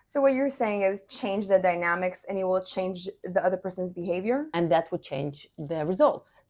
So what you're saying is change the dynamics and you will change the other person's behavior? And that would change the results.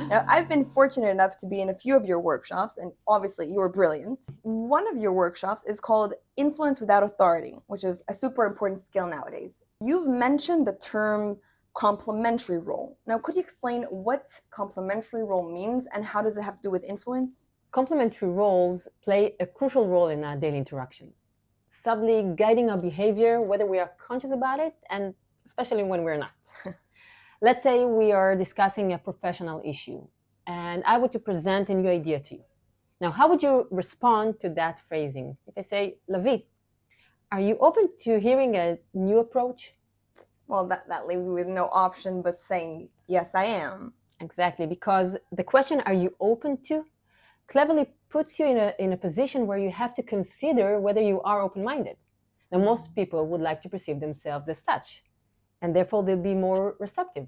Now, I've been fortunate enough to be in a few of your workshops, and obviously you were brilliant. One of your workshops is called Influence Without Authority, which is a super important skill nowadays. You've mentioned the term complementary role. Now, could you explain what complementary role means and how does it have to do with influence? Complementary roles play a crucial role in our daily interaction, subtly guiding our behavior, whether we are conscious about it, and especially when we're not. Let's say we are discussing a professional issue, and I were to present a new idea to you. Now, how would you respond to that phrasing? If I say, Lavi, are you open to hearing a new approach? Well, that leaves me with no option but saying, yes, I am. Exactly, because the question, are you open to, cleverly puts you in a position where you have to consider whether you are open-minded. Now, most people would like to perceive themselves as such, and therefore they'll be more receptive.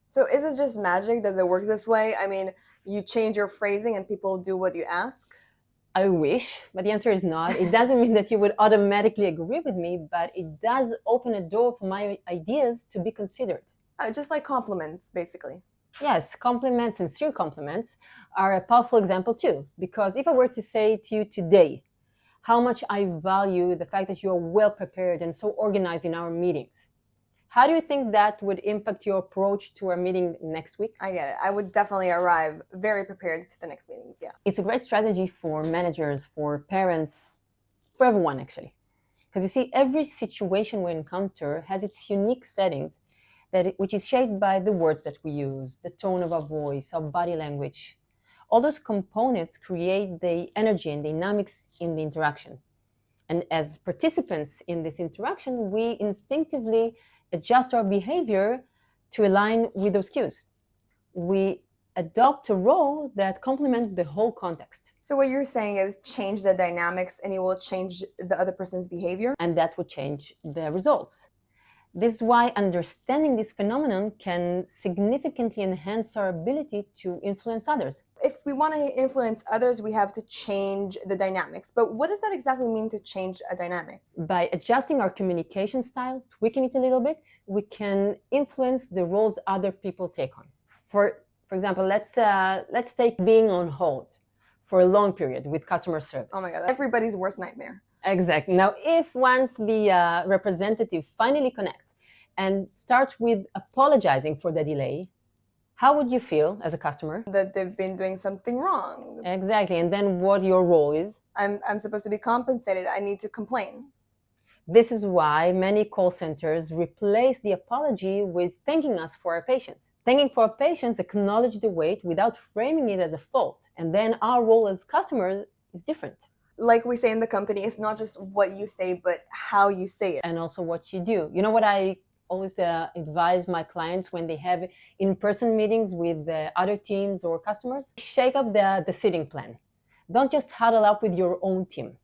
So is it just magic? Does it work this way? I mean, you change your phrasing and people do what you ask? I wish, but the answer is not. It doesn't mean that you would automatically agree with me, but it does open a door for my ideas to be considered. Just like compliments, basically. Yes, compliments, sincere compliments, are a powerful example too. Because if I were to say to you today how much I value the fact that you are well prepared and so organized in our meetings, how do you think that would impact your approach to our meeting next week? I get it. I would definitely arrive very prepared to the next meetings, yeah. It's a great strategy for managers, for parents, for everyone actually. Because you see, every situation we encounter has its unique settings, which is shaped by the words that we use, the tone of our voice, our body language. All those components create the energy and dynamics in the interaction. And as participants in this interaction, we instinctively adjust our behavior to align with those cues. We adopt a role that complements the whole context. So what you're saying is change the dynamics and you will change the other person's behavior? And that would change the results. This is why understanding this phenomenon can significantly enhance our ability to influence others. If we want to influence others, we have to change the dynamics. But what does that exactly mean, to change a dynamic? By adjusting our communication style, tweaking it a little bit, we can influence the roles other people take on. For example, let's take being on hold for a long period with customer service. Oh my God, everybody's worst nightmare. Exactly. Now, if once the representative finally connects and starts with apologizing for the delay, how would you feel as a customer? That they've been doing something wrong. Exactly. And then what your role is? I'm supposed to be compensated. I need to complain. This is why many call centers replace the apology with thanking us for our patience. Thanking for our patience, acknowledge the wait without framing it as a fault. And then our role as customers is different. Like we say in the company, it's not just what you say, but how you say it. And also what you do. You know what I always advise my clients when they have in-person meetings with other teams or customers? Shake up the sitting plan. Don't just huddle up with your own team.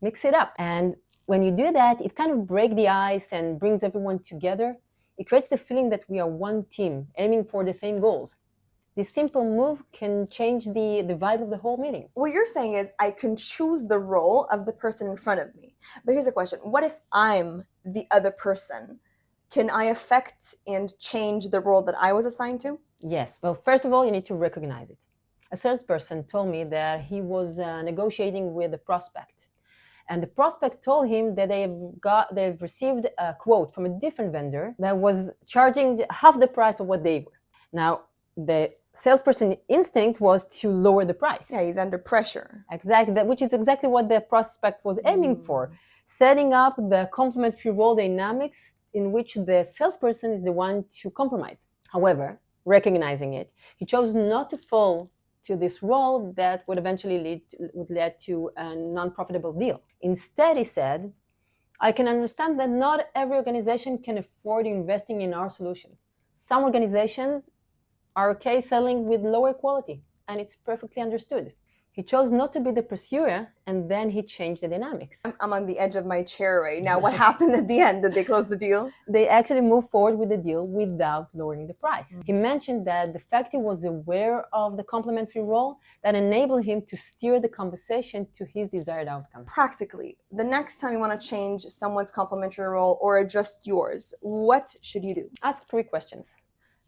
Mix it up. And when you do that, it kind of breaks the ice and brings everyone together. It creates the feeling that we are one team, aiming for the same goals. This simple move can change the vibe of the whole meeting. What you're saying is I can choose the role of the person in front of me. But here's a question. What if I'm the other person? Can I affect and change the role that I was assigned to? Yes. Well, first of all, you need to recognize it. A salesperson told me that he was negotiating with a prospect. And the prospect told him that they've received a quote from a different vendor that was charging half the price of what they were. Now, the salesperson instinct was to lower the price. Yeah, he's under pressure. Exactly, which is exactly what the prospect was aiming for, setting up the complementary role dynamics in which the salesperson is the one to compromise. However, recognizing it, he chose not to fall to this role that would eventually lead to a non-profitable deal. Instead, he said, I can understand that not every organization can afford investing in our solutions. Some organizations are okay selling with lower quality, and it's perfectly understood. He chose not to be the pursuer, and then he changed the dynamics. I'm on the edge of my chair right now. What happened at the end? Did they close the deal? They actually moved forward with the deal without lowering the price. He mentioned that the fact he was aware of the complementary role that enabled him to steer the conversation to his desired outcome. Practically, the next time you want to change someone's complementary role or adjust yours, what should you do? Ask 3 questions.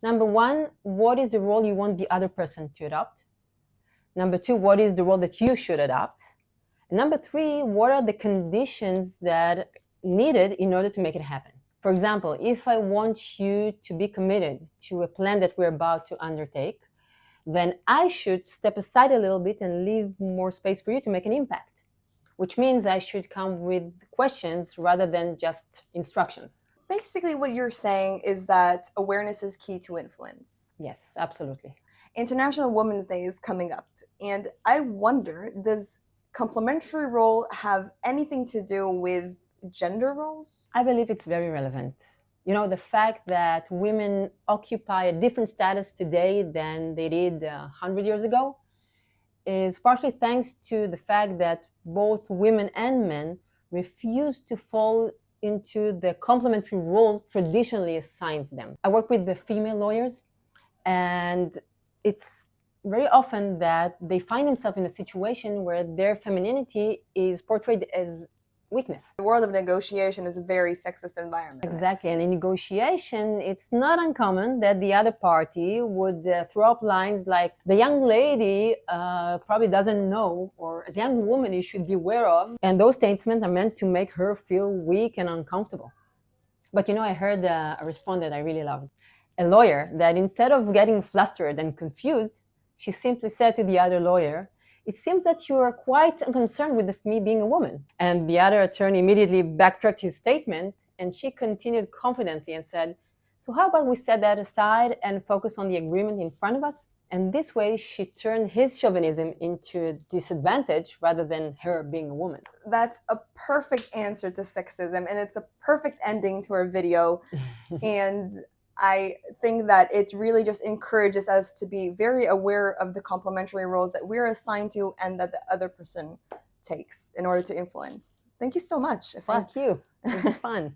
Number 1, what is the role you want the other person to adopt? Number 2, what is the role that you should adopt? And number 3, what are the conditions that needed in order to make it happen? For example, if I want you to be committed to a plan that we're about to undertake, then I should step aside a little bit and leave more space for you to make an impact, which means I should come with questions rather than just instructions. Basically, what you're saying is that awareness is key to influence. Yes, absolutely. International Women's Day is coming up, and I wonder, does complementary role have anything to do with gender roles? I believe it's very relevant. The fact that women occupy a different status today than they did 100 years ago is partly thanks to the fact that both women and men refuse to fall into the complementary roles traditionally assigned to them. I work with the female lawyers, and it's very often that they find themselves in a situation where their femininity is portrayed as weakness. The world of negotiation is a very sexist environment. Exactly, and in negotiation, it's not uncommon that the other party would throw up lines like, the young lady probably doesn't know, or as a young woman you should be aware of, and those statements are meant to make her feel weak and uncomfortable. But I heard a response that I really loved. A lawyer that instead of getting flustered and confused, she simply said to the other lawyer, "It seems that you are quite unconcerned with me being a woman." And the other attorney immediately backtracked his statement, and she continued confidently and said, "So how about we set that aside and focus on the agreement in front of us?" And this way, she turned his chauvinism into a disadvantage rather than her being a woman. That's a perfect answer to sexism, and it's a perfect ending to our video. And I think that it really just encourages us to be very aware of the complementary roles that we're assigned to and that the other person takes in order to influence. Thank you so much, Efrat. Thank you. It was fun.